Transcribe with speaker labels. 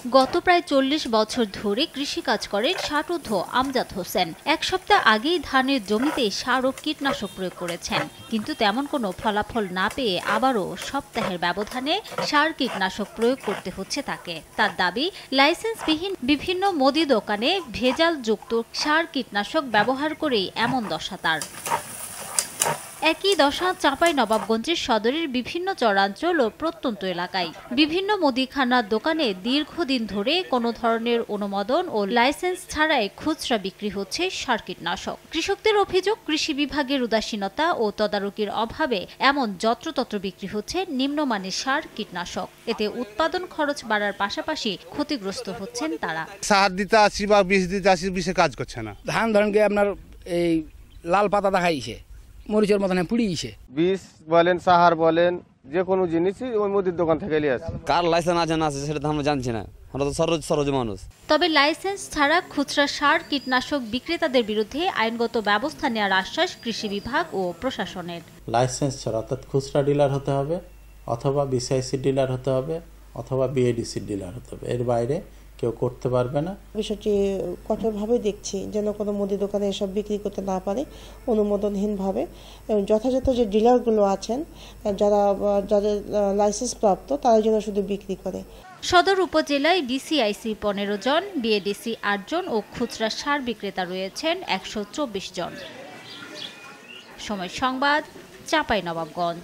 Speaker 1: গত প্রায় ৪০ বছর ধরে কৃষিকাজ করেন ষাটোর্ধ্ব আমজাদ হোসেন। এক সপ্তাহ আগেই ধানের জমিতে সার ও কীটনাশক প্রয়োগ করেছেন, কিন্তু তেমন কোনো ফলাফল না পেয়ে আবারও সপ্তাহের ব্যবধানে সার কীটনাশক প্রয়োগ করতে হচ্ছে তাকে। তার দাবি, লাইসেন্সবিহীন বিভিন্ন মুদি দোকানে ভেজালযুক্ত সার কীটনাশক ব্যবহার করেই এমন দশা তার। একই দশা চাঁপাইনবাবগঞ্জের সদরের বিভিন্ন চরাঞ্চল ও প্রত্যন্ত এলাকায়। বিভিন্ন মুদিখানার দোকানে দীর্ঘদিন ধরে কোনো ধরনের অনুমোদন ও লাইসেন্স ছাড়াই খুচরা বিক্রি হচ্ছে সার কীটনাশক। কৃষকদের অভিযোগ, কৃষি বিভাগের উদাসীনতা ও তদারকির অভাবে এমন যত্রতত্র বিক্রি হচ্ছে নিম্নমানের সার কীটনাশক। এতে উৎপাদন খরচ বাড়ার পাশাপাশি ক্ষতিগ্রস্ত হচ্ছেন তারা।
Speaker 2: সার দিতে আসি বা বীজ দিতে আসি, বিষে কাজ করছে না।
Speaker 3: ধান ধরেন আপনার এই লাল পাতা দেখাইছে, মরিচের মতন পুড়িয়েছে।
Speaker 4: বীজ বলেন, সাহার বলেন, যে কোনো জিনিসই ওই মুদির দোকান থেকে নিয়ে আসে।
Speaker 5: কার লাইসেন্স আছে না আছে সেটা আমরা জানছি না, আমরা তো সরজ মানুষ।
Speaker 1: তবে লাইসেন্স ছাড়া খুচরা সার কীটনাশক বিক্রেতাদের বিরুদ্ধে আইনগত ব্যবস্থা নেওয়ার আশ্বাস কৃষি বিভাগ ও প্রশাসনের।
Speaker 6: লাইসেন্স ছাড়া অর্থাৎ খুচরা ডিলার হতে হবে, অথবা বিসিআইসি ডিলার হতে হবে, অথবা বিএডিসি ডিলার হতে হবে। এর বাইরে কেউ করতে পারবে না।
Speaker 7: বিষয়টি কঠোরভাবে দেখছি যেন কোনো মুদি দোকানে এসব বিক্রি করতে না পারে অনুমোদনহীনভাবে, এবং যথাযথ যে ডিলারগুলো আছেন যাদের লাইসেন্স প্রাপ্ত তারা যেন শুধু বিক্রি করে।
Speaker 1: সদর উপজেলায় বিসিআইসি 15 জন, বিএডিসি 8 জন ও খুচরা সার বিক্রেতা রয়েছেন 124 জন। সময় সংবাদ, চাঁপাইনবাবগঞ্জ।